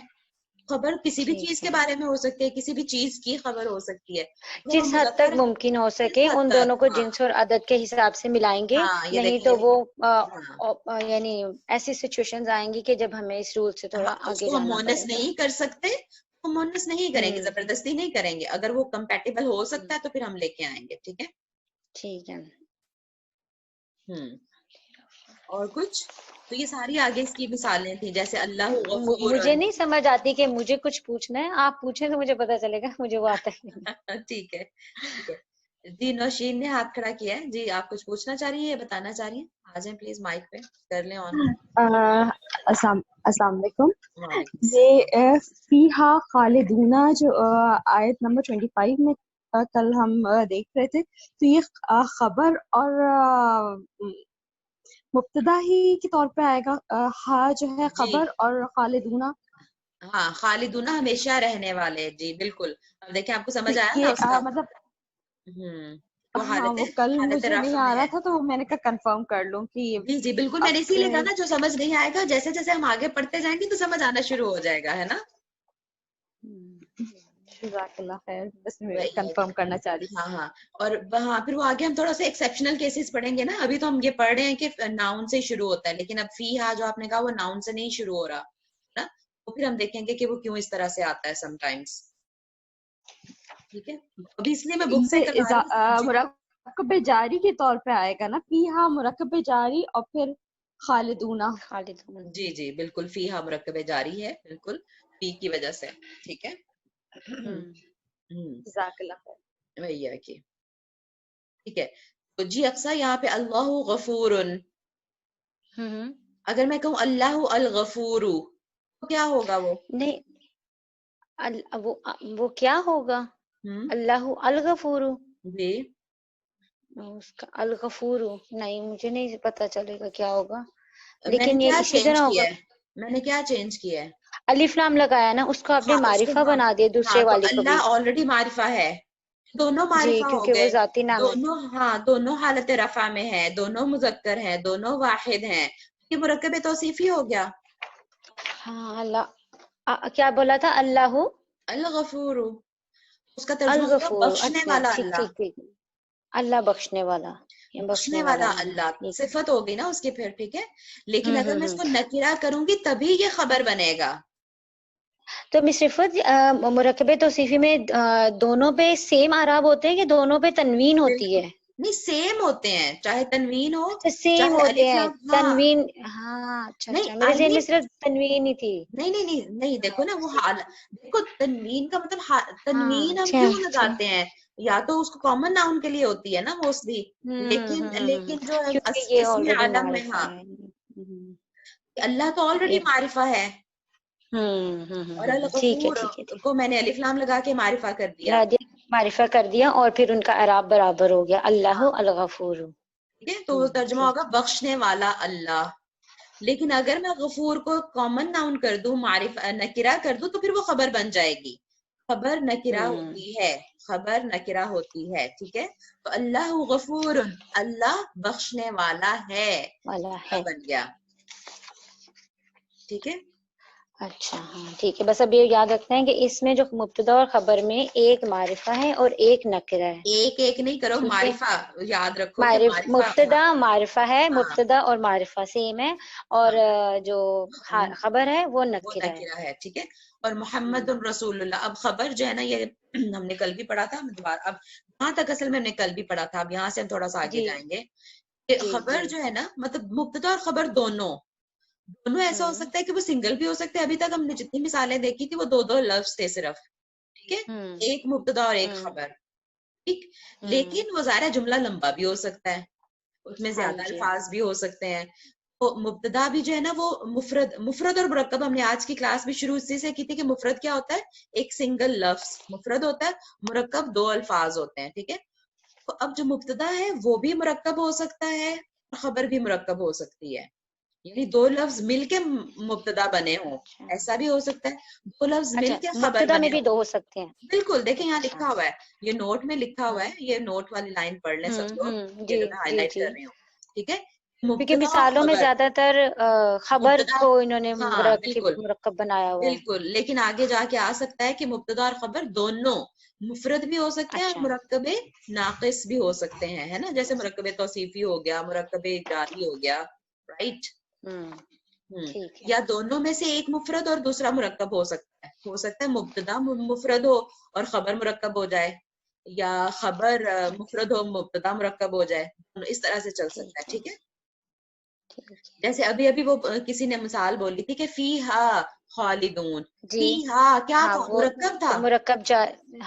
خبر کسی بھی چیز ٹھیک کے ہے. بارے میں ہو سکتی ہے، کسی بھی چیز کی خبر ہو سکتی ہے. اگر وہ جس حد تک مذکر ممکن ہو کس سکے حد ان دونوں تک، کو ہاں جنس اور عدد کے حساب سے ملائیں گے. ہاں یہ نہیں دیکھیں تو وہ ہاں یعنی ایسی سچویشنز آئیں گی کہ جب ہمیں اس رول سے تھوڑا ہاں اس آگے کو ہم جانا مونس پڑے گا. نہیں کر سکتے، ہم مونس نہیں کریں گے، ہوں زبردستی نہیں کریں گے. اگر وہ کمپیٹیبل ہو سکتا ہے تو پھر ہم لے کے آئیں گے. ٹھیک ہے. ٹھیک ہے. اور کچھ تو یہ ساری آگے اس کی مثالیں تھیں، جیسے اللہ غفور. مجھے نہیں سمجھ آتی کہ مجھے کچھ پوچھنا ہے، آپ پوچھیں تو مجھے پتا چلے گا، مجھے وہ آتا ہے. ٹھیک ہے ٹھیک ہے. جی نوشین نے ہاتھ کھڑا کیا ہے. جی آپ کچھ پوچھنا چاہ رہی ہیں یا بتانا چاہ رہی ہیں؟ آ جائیں پلیز مائک پہ کر لیں آن. السلام علیکم. وعلیکم السلام. یہ فیہا خالدون جو آیت نمبر 25 میں کل ہم دیکھ رہے تھے، تو یہ خبر اور مبتدا ہی کے طور پہ آئے گا. ہا جو ہے جی خبر اور خالدون ہاں خالدون ہمیشہ رہنے والے. جی بالکل. اب دیکھیں آپ کو سمجھ آیا نا اس کا مطلب وہ ہاں وہ کل حالت مجھے نہیں رفع آ میں رہا ہے. تھا تو میں نے کہا کنفرم کر لوں کہ جی جی بالکل. میں نے اسی لیے کہا نا جو سمجھ نہیں آئے گا جیسے جیسے ہم آگے پڑھتے جائیں گے تو سمجھ آنا شروع ہو جائے گا, ہے نا. جزاک اللہ خیر, بس میں کنفرم کرنا چاہ رہی. ہاں ہاں. اور ہاں پھر وہ آگے ہم تھوڑا سا ایکسیپشنل کیسز پڑھیں گے نا. ابھی تو ہم یہ پڑھ رہے ہیں کہ ناؤن سے شروع ہوتا ہے, لیکن اب فیہا جو آپ نے کہا وہ ناؤن سے نہیں شروع ہو رہا نا, تو پھر ہم دیکھیں گے کہ وہ کیوں اس طرح سے آتا ہے سم ٹائمس. ٹھیک ہے, ابھی اس لیے میں بک سے کروا رہی ہوں. مرکب جاری کے طور پہ آئے گا نا, فیہا مرکب جاری اور پھر خالدون. جی جی بالکل. فیہا مرکب جاری ہے بالکل, فی کی وجہ سے. ٹھیک ہے. جزاک اللہ خیر. وہی ہے کہ ٹھیک ہے. تو جی اقصا یہاں پہ اللہ غفور, اگر میں کہوں اللہ الغفور تو کیا ہوگا وہ؟ نہیں وہ کیا ہوگا؟ اللہ الغفور. جی اس کا الغفور نہیں, مجھے نہیں پتا چلے گا کیا ہوگا, میں نے لیکن کیا یہ اسی چینج طرح کیا ہوگا. ہے, میں نے کیا چینج کیا ہے, الف لام لگایا نا, اس کو آپ نے ہاں اس کو معرفہ بنا دیا ہاں دوسرے تو والے کو بھی. اللہ آلریڈی معرفہ ہے, دونوں جی معرفہ ہو کیونکہ وہ گئے, ذاتی نام ہے. دونوں ہاں دونوں حالت رفع میں ہے, دونوں مذکر ہیں, دونوں واحد ہیں, یہ مرکب توصیفی ہو گیا. ہاں اللہ کیا بولا تھا, اللہ الغفور, اس کا ترجمہ ہوگا الغفور. بخشنے اچھا والا ٹھیک اللہ. ٹھیک ٹھیک, اللہ بخشنے والا, بخشنے والا اللہ ٹھیک. صفت ہوگی نا اس کی پھر. ٹھیک ہے, لیکن اگر میں اس ہوں. کو نکرہ کروں گی تبھی یہ خبر بنے گا. تو مصرفت مرکب توصیفی میں دونوں پہ سیم اعراب ہوتے ہیں کہ دونوں پہ تنوین ہوتی ہے؟ نہیں سیم ہوتے ہیں, چاہے تنوین ہو اچھا سیم چاہے ہوتے الف ہیں, لام. ہاں تنوین. ہاں اچھا نہیں اچھا, میرے ذہن میں الف صرف تنوین ہی تھی. نہیں دیکھو نا وہ دیکھو تنوین کا مطلب ہاں تنوین ہم اچھا کیوں اچھا. لگاتے ہیں, یا تو اس کو کامن ناؤن کے لیے ہوتی ہے نا موسٹلی, لیکن جو کیونکہ یہ اسم آلریڈی عالم میں, معرفہ ہاں ہے. اللہ تو آلریڈی معرفہ ہے, اور ٹھیک ہے الغفور ٹھیک ہے ٹھیک کو میں نے الف لام لگا کے معرفہ کر دیا. معرفہ کر دیا, اور پھر ان کا اعراب برابر ہو گیا, اللہ ہاں الغفور. ٹھیک ہے, تو وہ ترجمہ ہوگا بخشنے والا اللہ. لیکن اگر میں غفور کو کامن ناؤن کر دوں, نکرہ کر دوں, تو پھر وہ خبر بن جائے گی. خبر نکرہ ہوتی ہے, خبر نکرہ ہوتی ہے. ٹھیک ہے, تو اللہ غفور, اللہ بخشنے والا ہے, بن گیا. ٹھیک ہے, اچھا ہاں ٹھیک ہے. بس اب یہ یاد رکھنا ہے کہ اس میں جو مبتدا اور خبر میں ایک معرفہ ہے اور ایک نکرہ ہے. ایک نہیں کرو, ٹھیک ہے, معرفہ یاد رکھو کہ معرفہ. مبتدا معرفہ ہے, ہاں مبتدا اور معرفہ سیم ہے, اور جو خبر ہے وہ نکرہ ہے. ٹھیک ہے, اور محمد رسول اللہ. اب خبر جو ہے نا, یہ ہم نے کل بھی پڑھا تھا, اب وہاں تک اصل میں ہم نے کل بھی پڑھا تھا, اب یہاں سے ہم تھوڑا سا آگے جی جائیں گے کہ جی خبر جی. جو ہے نا, مطلب مبتدا اور خبر دونوں ایسا ہو سکتا ہے کہ وہ سنگل بھی ہو سکتے ہیں. ابھی تک ہم نے جتنی مثالیں دیکھی تھی وہ دو لفظ تھے صرف. ٹھیک ہے, ایک مبتدا اور ایک خبر. ٹھیک, لیکن وہ ظاہر جملہ لمبا بھی ہو سکتا ہے, اس میں ہاں زیادہ جی. الفاظ بھی ہو سکتے ہیں. تو مبتدا بھی جو ہے نا وہ مفرد اور مرکب, ہم نے آج کی کلاس بھی شروع اسی سے کی تھی کہ مفرد کیا ہوتا ہے, ایک سنگل لفظ مفرد ہوتا ہے, مرکب دو الفاظ ہوتے ہیں. ٹھیک ہے, تو اب جو مبتدا ہے وہ بھی مرکب ہو سکتا ہے اور خبر بھی مرکب ہو سکتی ہے, یعنی دو لفظ مل کے مبتدا بنے ہوں, ایسا بھی ہو سکتا ہے. دو لفظ اچھا مل کے خبر مبتدا میں بنے بھی ہوں. دو ہو سکتے ہیں. بالکل, دیکھیں یہاں اچھا. لکھا ہوا ہے, یہ نوٹ میں لکھا ہوا ہے, یہ نوٹ والی لائن پڑھ لیں سب لوگ, یہ جی جو میں ہائی جی لائٹ جی. کر رہی ہوں. ٹھیک ہے, کیونکہ مبتدا اور مثالوں میں خبر, زیادہ تر خبر مبتدا, کو انہوں نے ہاں بالکل مرکب بنایا ہوا ہے. بالکل, لیکن آگے جا کے آ سکتا ہے کہ مبتدا اور خبر دونوں مفرد بھی ہو سکتے ہیں اور اچھا. مرکب ناقص بھی ہو سکتے ہیں, ہے نا, جیسے مرکب توصیفی ہو گیا, مرکب جاری ہو گیا, رائٹ. ٹھیک ہے. یا دونوں میں سے ایک مفرد اور دوسرا مرکب ہو سکتا ہے مبتدا مفرد ہو اور خبر مرکب ہو جائے, یا خبر مفرد ہو مبتدا مرکب ہو جائے, اس طرح سے چل سکتا ہے. ٹھیک ہے, جیسے ابھی وہ کسی نے مثال بولی تھی کہ فیہا خالدون, جی فیہا کیا ہاں تھا, وہ مرکب تھا,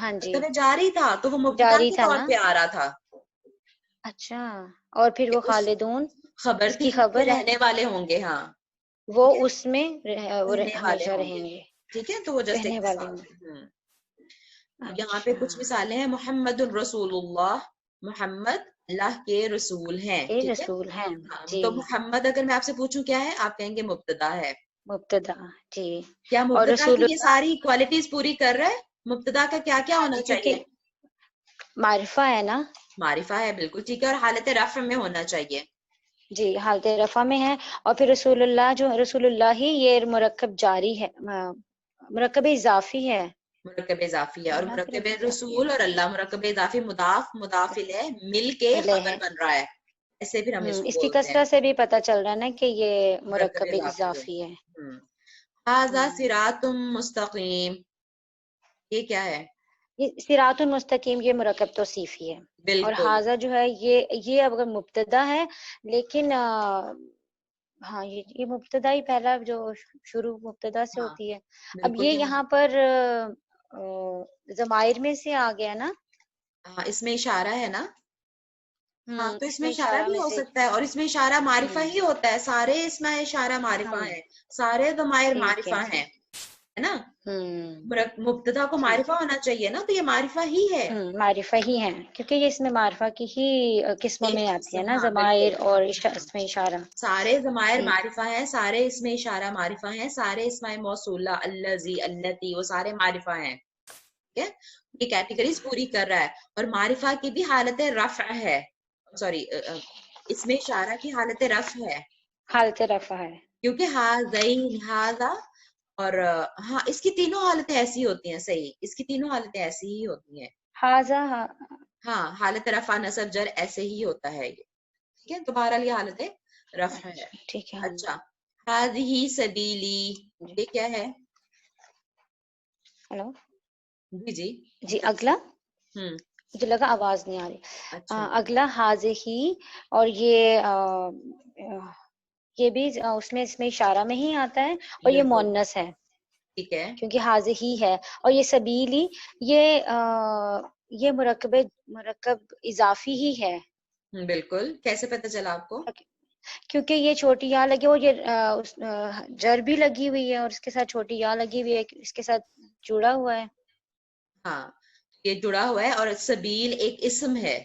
ہاں جی مرکب جاری تھا, تو وہ مبتدا جاری کے تھا طور نا. پہ آ رہا تھا. اچھا, اور پھر وہ اس خالدون خبر اس تھی کی کہ وہ خبر ہے, رہنے والے ہوں گے. ہاں وہ ٹھیک ہے, اس میں رہنے والے ہمیشہ ہوں رہیں گے. گے, ٹھیک ہے, تو وہ جیسے رہنے والے ہوں گے. یہاں پہ اچھا کچھ مثالیں ہیں. محمد الرسول اللہ, محمد اللہ کے رسول ہیں. یہ ٹھیک ہے, رسول ہیں. ہاں, جی تو محمد اگر میں آپ سے پوچھوں کیا ہے, آپ کہیں گے مبتدا ہے. مبتدا جی. کیا اور مبتدا رسول کی یہ ساری کوالٹیز پوری کر رہا ہے؟ مبتدا کا کیا کیا ہونا چاہیے؟ کیونکہ معرفہ ہے نا. معرفہ ہے، بالکل ٹھیک ہے، اور حالت رفع میں ہونا چاہیے. جی حالت رفع میں ہے. اور پھر رسول اللہ جو رسول اللہ ہی یہ مرکب جاری ہے، مرکب اضافی ہے. مرکب اضافی ہے، اور نا پھر مرکب اضافی رسول اور اللہ مرکب اضافی مضاف مضاف الیہ مل کے ملے خبر ہیں. بن رہا ہے، ایسے پھر ہم اس کو اس کی بولتے ہیں کثرت سے بھی پتہ چل رہا ہے نا کہ یہ مرکب مرکب اضافی اضافی ہے. ہے. ھذا صراط مستقیم، یہ کیا ہے؟ یہ صراط المستقیم یہ مرکب توصیفی ہے. اور بالکل حاضہ جو ہے یہ اب اگر مبتدا ہے، لیکن ہاں یہ مبتدا ہی پہلا جو شروع مبتدا سے ہاں ہوتی ہے. اب بالکل یہ کیا یہاں پر ضمائر میں سے آ گیا نا. ہاں اس میں اشارہ ہے نا. ہاں تو اس میں اشارہ اشارہ بھی میں ہو سے سکتا ہے، اور اس میں اشارہ معرفہ ہی ہوتا ہے. سارے اس میں اشارہ معرفہ ہاں ہیں، سارے ضمائر ٹھیک ہے. معرفہ ہیں، ہے نا. ہوں مبتدا کو ٹھیک معرفہ ہے. ہونا چاہیے نا، تو یہ معرفہ ہی ہے. معرفہ ہی ہے کیونکہ یہ اس میں معرفہ کی ہی قسموں ایک میں آتی ہے قسم، نا، ہاں بالکل. ضمائر اور اس میں اشارہ. سارے ضمائر معرفہ ہیں، سارے اس میں اشارہ معرفہ ہیں، سارے اسماء موصولہ الذی اللتی وہ سارے معرفہ ہیں. ٹھیک ہے، یہ کیٹیگریز پوری کر رہا ہے. اور معرفہ کی بھی حالت رفع ہے، سوری اس میں اشارہ کی حالت رفع ہے، حالت رفع ہے. کیونکہ ہاذین ہاذا اور ہاں اس کی تینوں حالتیں ایسی ہوتی ہیں. صحیح، اس کی تینوں حالتیں ایسی ہی ہوتی ہیں. حاذا ہاں حالت رفع نصب جر ایسے ہی ہوتا ہے یہ. ٹھیک ہے، دوبارہ یہ حالت رفع ہے. ٹھیک ہے. اچھا، ہذہ سبیلی یہ کیا ہے؟ ہلو جی جی اگلا ہوں مجھے لگا آواز نہیں آ رہی. اچھا اگلا حاذہ، اور یہ بھی اس میں اشارہ میں ہی آتا ہے، اور یہ بالکل مؤنث ہے ٹھیک ہے. کیونکہ حاضر ہی ہے. اور یہ سبیلی یہ مرکب اضافی ہی ہے. بالکل، کیسے پتہ چلا آپ کو؟ کیونکہ یہ چھوٹی یا لگی اور یہ جر بھی لگی ہوئی ہے، اور اس کے ساتھ چھوٹی یا لگی ہوئی ہے، اس کے ساتھ جڑا ہوا ہے. ہاں یہ جڑا ہوا ہے. اور سبیل ایک اسم ہے،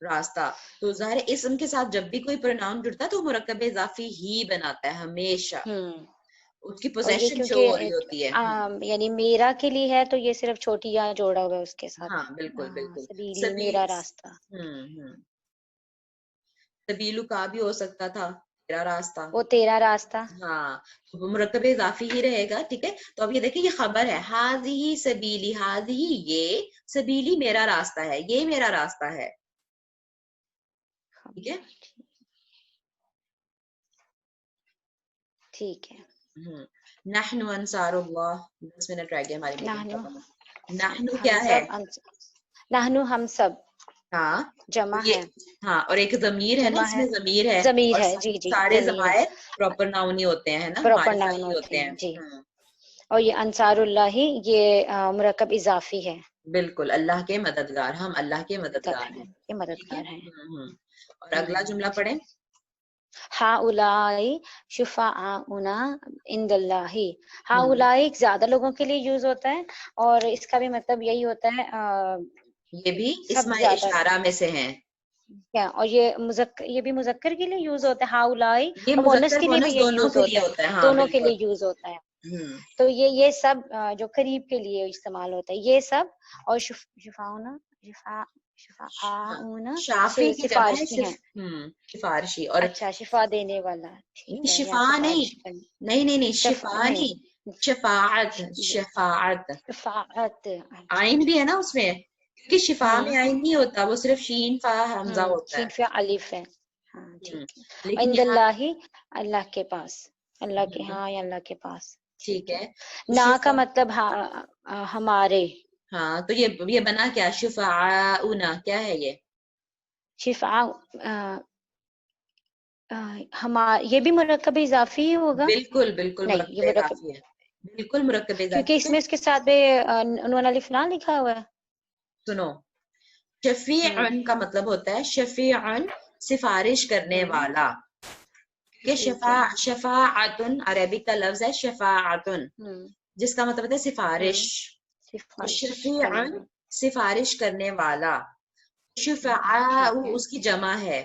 راستہ. تو ظاہر اسم کے ساتھ جب بھی کوئی پروناؤن جڑتا ہے تو مرکب اضافی ہی بناتا ہے ہمیشہ، اس کی اور یہ پوزیشن شو ہو رہی ہوتی ہے. کیونکہ یعنی میرا کے لیے ہے تو یہ صرف چھوٹی یا جوڑا ہوا ہے اس کے ساتھ. ہاں بالکل بالکل. سبیلی سبیل میرا راستہ. سبیلو کا بھی ہو سکتا تھا تیرا راستہ. وہ تیرا راستہ. ہاں تو مرکب اضافی ہی رہے گا. ٹھیک ہے، تو اب یہ دیکھیں یہ خبر ہے، ہاذہ سبیلی، ہاذہ یہ سبیلی میرا راستہ ہے، یہ میرا راستہ ہے. ٹھیک ہے. ٹھیک ہے. نحن انصار اللہ، 10 منٹ رہ گئے ہماری میٹنگ ختم. نحن ہم کیا ہے؟ سب نحن ہم سب ہاں جمع یہ ہے. ہاں اور ایک ضمیر ہے نا، جمع اس ہے، میں ضمیر ہے، ضمیر اور ہے. جی جی سارے ضمیر ہے، ضمائر پراپر ناؤن ہی ہوتے ہیں نا، پراپر معرفہ ناؤن ہی ہوتے ہیں. جی. اور یہ انصار اللہ ہی یہ مرکب اضافی ہے. بالکل، اللہ کے مددگار، ہم اللہ کے مددگار ہیں. یہ ٹھیک ہے. مددگار ہیں. اور اگلا جملہ پڑھیں. ہؤلاء شفعاؤنا عند اللہ. ہؤلاء زیادہ لوگوں کے لیے یوز ہوتا ہے، اور اس کا بھی مطلب یہی ہوتا ہے یہ بھی سب اسم زیادہ. اشارہ میں سے ہیں. کیا؟ اور یہ بھی مذکر کے لیے یوز ہوتا ہے ہؤلاء، یہ اور مؤنث مذکر کے لیے بھی مؤنث یہ دونوں یوز کے ہوتا لیے ہے، ہاں دونوں کے بالکل. لیے یوز ہوتا ہے. تو یہ سب جو قریب کے لیے استعمال ہوتا ہے یہ سب. اور شفعاؤنا شافی کی جمع ہے سفارشی ہیں. سفارشی. اور اچھا شفا دینے والا، ٹھیک ہے، یا شفا سفارش نہیں، کرنے. نہیں شفا نہیں، شفاعت. شفاعت شفاعت. عین بھی ہے نا اس میں، کیونکہ شفا میں عین نہیں ہوتا، وہ صرف شین فا حمزہ ہوتا ہے. شین فا الف ہے. ہاں ٹھیک ہے. لیکن عند یہاں اللہ، اللہ کے پاس، اللہ کے ہاں یا اللہ کے پاس. ٹھیک ہے. نا کا مطلب ہمارے. ہاں تو یہ بنا کیا؟ شفعاؤنا کیا ہے یہ؟ شفا یہ بھی مرکب اضافی ہی ہوگا. بالکل بالکل نہیں مرکب یہ مرکب، اضافی ہے، بالکل مرکب کیونکہ اضافی اس ہے. میں اس کے ساتھ نون الف لام لکھا ہوا ہے. سنو، شفیع کا مطلب ہوتا ہے شفیع، سفارش کرنے والا. کہ ٹھیک ہے. شفاعت عربی کا لفظ ہے شفاعت، جس کا مطلب ہے سفارش. سفارش شفیع کرنا. سفارش کرنے والا. شفعاء ٹھیک ہے. اس کی جمع ہے.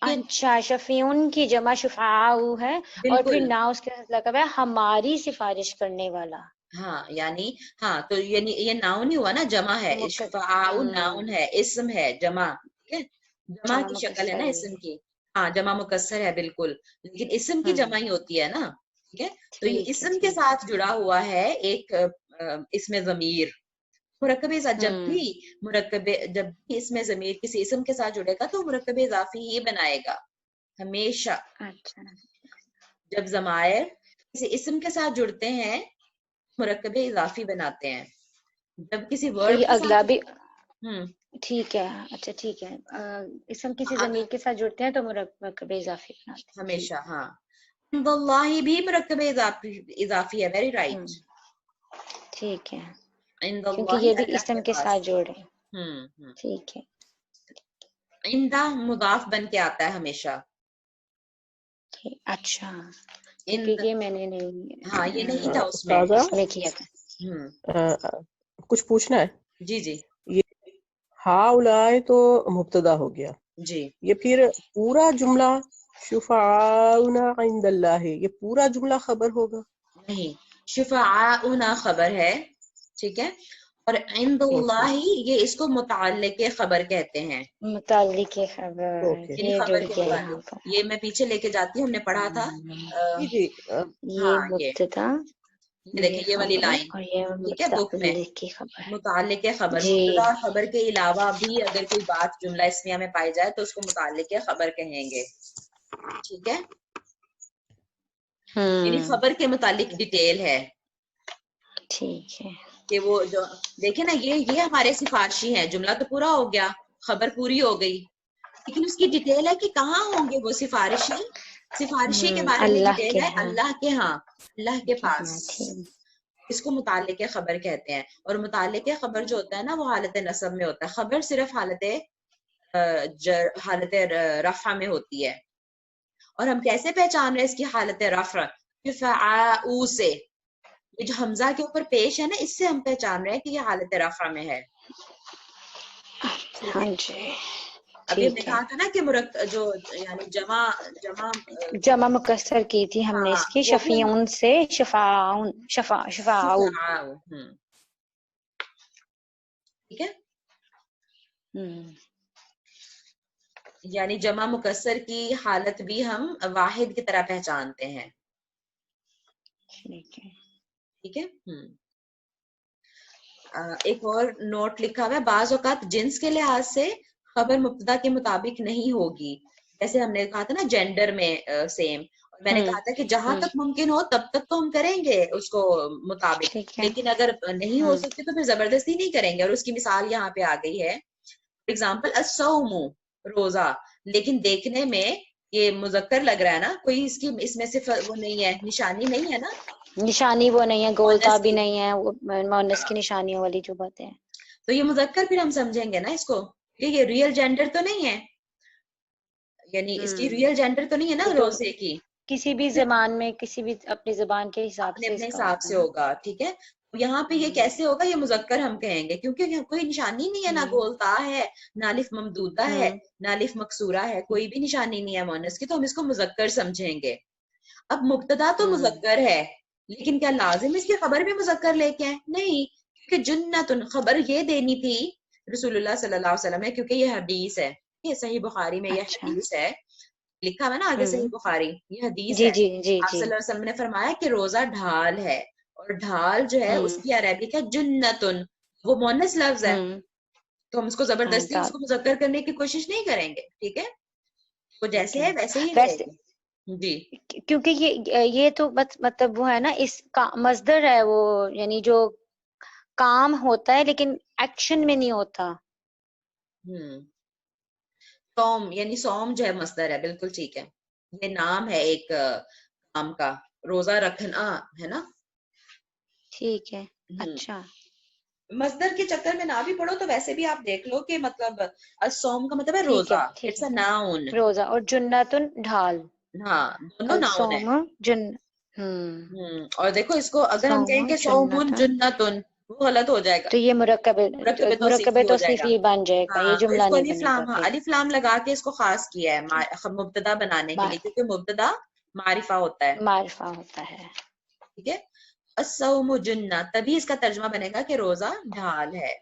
اچھا شفیعون کی جمع شفعاء ہے اور پھر نا اس کے ساتھ لگا ہوا ہے ہماری سفارش کرنے والا. ہاں یعنی ہاں تو یعنی یہ ناؤن ہی ہوا نا، جمع ہے، شفعاء ناؤن ہے، اسم ہے جمع، ٹھیک ہے، جمع کی شکل ہے نا اسم کی. ہاں جمع مکسر ہے بالکل، لیکن اسم کی جمع ہی ہوتی ہے نا، ٹھیک ہے. تو یہ اسم کے ساتھ جڑا ہوا ہے ایک اسم ضمیر. مرکب جب بھی اس میں ضمیر کسی اسم کے ساتھ جڑے گا تو مرکب اضافی ہی بنائے گا ہمیشہ. جب ضمائر کسی اسم کے ساتھ جڑتے ہیں مرکب اضافی بناتے ہیں. جب کسی ورب کے اگلا ساتھ بھی ٹھیک ہے. اچھا ٹھیک ہے، اسم کسی ضمیر کے ساتھ جڑتے ہیں تو مرکب اضافی بناتے ہیں ہمیشہ. ہاں واللہ بھی مرکب اضافی ہے، ویری رائٹ. ٹھیک ہے عند کیونکہ اللہ یہ بھی اللہ اسم کے پاس. ساتھ جوڑے. ٹھیک ہے. عندہ مضاف بن کے آتا ہے ہمیشہ. اچھا کیونکہ یہ میں نے نہیں، ہاں یہ نہیں تھا اس میں کیا تھا. کچھ پوچھنا ہے. جی جی یہ ہاؤلائے تو مبتدا ہو گیا جی. یہ پھر پورا جملہ شفعاؤنا عند اللہ ہے، یہ پورا جملہ خبر ہوگا؟ نہیں، شفعاؤنا خبر ہے، ٹھیک ہے، اور عند اللہ یہ اس کو متعلق خبر کہتے ہیں. متعلق خبر یعنی یہ خبر جڑ کے گیا یہاں متعلق. پر. یہ میں پیچھے لے کے جاتی ہوں، ہم نے پڑھا تھا. جی یہ مبتدا یہ دیکھیں یہ والی لائن، اور یہ ٹھیک ہے، بک میں متعلق کی خبر. متعلق خبر. جی مبتدا اور خبر کے علاوہ بھی اگر کوئی بات جملہ اسمیہ میں پائی جائے تو اس کو متعلق خبر کہیں گے، ٹھیک ہے. یعنی خبر کے متعلق ڈیٹیل ہے. ٹھیک ہے کہ وہ جو دیکھیں نا یہ ہمارے سفارشی ہیں. جملہ تو پورا ہو گیا، خبر پوری ہو گئی، لیکن اس کی ڈیٹیل ہے کہ کہاں ہوں گے وہ سفارشی. سفارشی کے بارے میں اللہ ڈیٹیل کے ہے ہاں، اللہ کے ہاں، اللہ کے پاس. ٹھیک. اس کو متعلق خبر کہتے ہیں. اور متعلق خبر جو ہوتا ہے نا وہ حالت نصب میں ہوتا ہے. خبر صرف حالت رفع میں ہوتی ہے. اور ہم کیسے پہچان رہے ہیں اس کی حالت رفع؟ شفعاء سے، یہ جو حمزہ کے اوپر پیش ہے نا اس سے ہم پہچان رہے ہیں کہ یہ حالت رفع میں ہے. ہاں جی ابھی ہم نے ٹھیک ہے. کہا تھا نا کہ جو یعنی جمع جمع مکسر کی تھی ہم نے اس کی شفیعون سے شفاعون شفاعو. ٹھیک ہے، یعنی جمع مکسر کی حالت بھی ہم واحد کی طرح پہچانتے ہیں. ٹھیک ہے. ایک اور نوٹ لکھا ہوا ہے، بعض اوقات جنس کے لحاظ سے خبر مبتدا کے مطابق نہیں ہوگی. جیسے ہم نے کہا تھا نا جینڈر میں سیم، میں نے کہا تھا کہ جہاں تک ممکن ہو تب تک تو ہم کریں گے اس کو مطابق، لیکن اگر نہیں ہو سکتی تو پھر زبردستی نہیں کریں گے. اور اس کی مثال یہاں پہ آ گئی ہے. فار ایگزامپل الصوم، روزہ، لیکن دیکھنے میں یہ مذکر لگ رہا ہے نا، کوئی اس میں سے وہ نہیں ہے، نشانی نہیں ہے نا، نشانی وہ نہیں ہے، گولتا بھی نہیں ہے، مؤنث کی نشانیوں والی جو باتیں ہیں. تو یہ مذکر پھر ہم سمجھیں گے نا اس کو کہ یہ ریئل جینڈر تو نہیں ہے، یعنی اس کی ریئل جینڈر تو نہیں ہے نا روزے کی. کسی بھی زبان میں کسی بھی اپنی زبان کے حساب سے اپنے حساب سے ہوگا. ٹھیک ہے، یہاں پہ یہ کیسے ہوگا؟ یہ مذکر ہم کہیں گے کیونکہ کوئی نشانی نہیں ہے، نہ گولتا ہے، نہ الف ممدودہ ہے، نہ الف مکسورہ ہے، کوئی بھی نشانی نہیں ہے مؤنث کی، تو ہم اس کو مذکر سمجھیں گے. اب مبتدا تو مذکر ہے، لیکن کیا لازم اس کی خبر بھی مذکر لے کے آئیں؟ نہیں، کیونکہ جنتن خبر یہ دینی تھی رسول اللہ صلی اللہ علیہ وسلم ہے، کیونکہ یہ حدیث ہے، یہ صحیح بخاری میں یہ حدیث ہے، لکھا ہوا نا آگے صحیح بخاری، یہ حدیث ہے. آپ صلی اللہ علیہ وسلم نے فرمایا کہ روزہ ڈھال ہے، اور ڈھال جو ہے اس کی عربک ہے جنتن، وہ مؤنث لفظ ہے، تو ہم اس کو زبردستی اس کو مذکر کرنے کی کوشش نہیں کریں گے. ٹھیک ہے، وہ جیسے ہے ویسے ہی رہے گی. جی، کیونکہ یہ تو مطلب وہ ہے نا، اس کا مصدر ہے وہ، یعنی جو کام ہوتا ہے لیکن ایکشن میں نہیں ہوتا. صوم یعنی صوم جو ہے مصدر ہے، بالکل ٹھیک ہے، یہ نام ہے ایک کام کا، روزہ رکھنا ہے نا. ٹھیک ہے. اچھا، مصدر کے چکر میں نہ بھی پڑھو تو ویسے بھی آپ دیکھ لو کہ مطلب الصوم کا مطلب ہے روزہ، اٹس اے ناؤن، روزہ، اور جنتن ڈھال. ہاں دونوں ناؤن ہے. اور دیکھو اس کو اگر ہم کہیں کہ صوم جنتن وہ غلط ہو جائے گا. تو یہ مرکب توصیفی بن جائے گا, یہ جملہ نہیں بنے گا. الف لام لگا کے اس کو خاص کیا ہے مبتدا بنانے کے لیے, کیونکہ مبتدا معرفہ ہوتا ہے. معرفہ ہوتا ہے. ٹھیک ہے. الصوم جنہ, تبھی اس کا ترجمہ بنے گا کہ روزہ ڈھال ہے.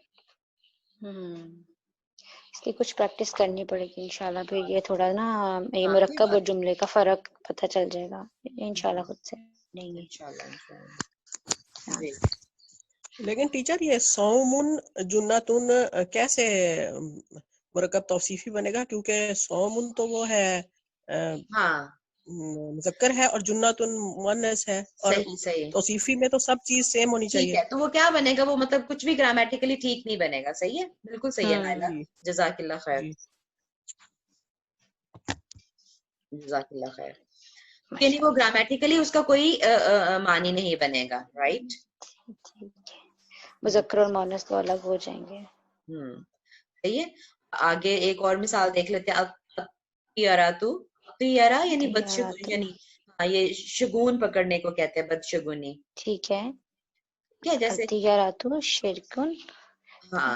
اس کی کچھ پریکٹس کرنی پڑے گی انشاءاللہ, پھر یہ تھوڑا نا یہ مرکب اور جملے کا فرق پتہ چل جائے گا انشاءاللہ خود سے نہیں گے. لیکن ٹیچر یہ صومن جنتن کیسے مرکب توصیفی بنے گا, کیونکہ صومن تو وہ ہے مذکر ہے اور جنتن مؤنث ہے, اور توصیفی میں تو سب چیز سیم ہونی چاہیے. ٹھیک ہے, تو وہ کیا بنے گا, وہ مطلب کچھ بھی گرامیٹیکلی ٹھیک نہیں بنے گا. صحیح ہے, بالکل صحیح ہے نائلہ, جزاک اللہ خیر. جزاک اللہ خیر. یعنی وہ گرامیٹیکلی اس کا کوئی معنی نہیں بنے گا. رائٹ, مذکر اور مؤنث تو الگ ہو جائیں گے. صحیح ہے. آگے ایک اور مثال دیکھ لیتے ہیں. اطیرا یعنی بدشگونی, یعنی یہ شگون پکڑنے کو کہتے ہیں, بدشگونی. ٹھیک ہے, جیسے شرکن.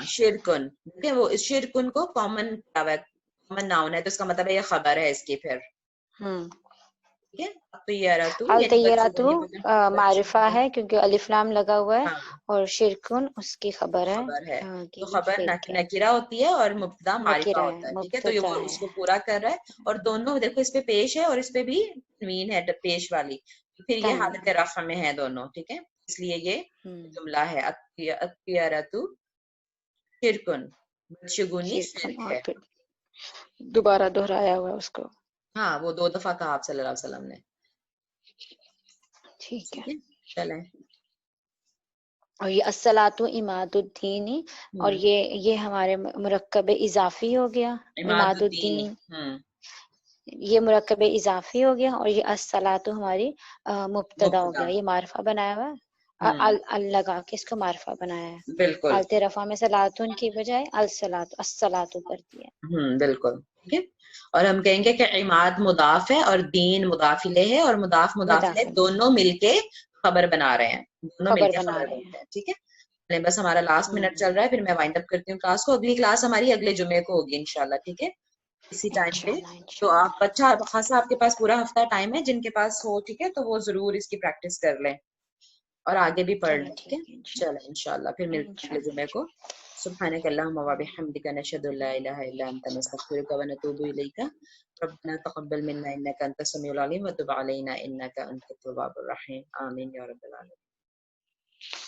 شرکن, وہ شرکن کو کامن ناؤن ہے, تو اس کا مطلب ہے یہ خبر ہے اس کی. پھر الطیراتو معرفہ ہے کیونکہ الف لام لگا ہوا ہے, اور شرکن اس کی خبر ہے. تو خبر نکرہ ہوتی ہے اور مبتدا معرفہ ہوتا ہے. ٹھیک ہے, تو یہ اس کو پورا کر رہا ہے, اور دونوں دیکھو اس پہ پیش ہے اور اس پہ بھی تنوین ہے پیش والی, پھر یہ حالت رفع میں ہے دونوں. ٹھیک ہے, اس لیے یہ جملہ ہے اطیراتو شرکن, بدشگونی شرک ہے. دوبارہ دہرایا ہوا اس کو. ہاں, وہ 2 دفعہ کہا آپ صلی اللہ علیہ وسلم نے. ٹھیک ہے, چلیں. اور یہ الصلاۃ عماد الدین, اور یہ ہمارے مرکب اضافی ہو گیا. عماد الدین یہ مرکب اضافی ہو گیا, اور یہ الصلاۃ ہماری مبتدا ہو گیا. یہ معرفہ بنایا ہوا ہے, لگا کے اس کو معرفہ بنایا ہے. بالکل, حالت رفع میں صلاتن کی بجائے الصلاۃ کر دیا. بالکل. ٹھیک ہے, اور ہم کہیں گے کہ عماد مضاف ہے اور دین مضاف الیہ ہے, اور مضاف الیہ دونوں مل کے خبر بنا رہے ہیں, دونوں مل کے خبر بنتے ہیں. ٹھیک ہے, بس ہمارا لاسٹ منٹ چل رہا ہے, پھر میں وائنڈ اپ کرتی ہوں کلاس کو. اگلی کلاس ہماری اگلے جمعے کو ہوگی انشاءاللہ. ٹھیک ہے, اسی ٹائم پہ. تو آپ اچھا خاصا آپ کے پاس پورا ہفتہ ٹائم ہے, جن کے پاس ہو ٹھیک ہے تو وہ ضرور اس کی پریکٹس کر لیں اور آگے بھی پڑھ لیں. ٹھیک ہے, چلیں انشاءاللہ پھر ملتے ہیں اگلے جمعے کو. سبحانك اللهم وبحمدك نشهد ان لا اله الا انت نستغفرك ونتوب اليك. ربنا تقبل منا انك انت السميع العليم وتب علينا انك انت التواب الرحيم. آمين يا رب العالمين.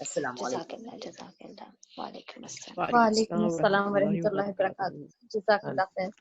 السلام علیکم. جزاک اللہ. وعلیکم السلام. وعلیکم السلام ورحمۃ اللہ وبرکاتہ. جزاک اللہ خیر.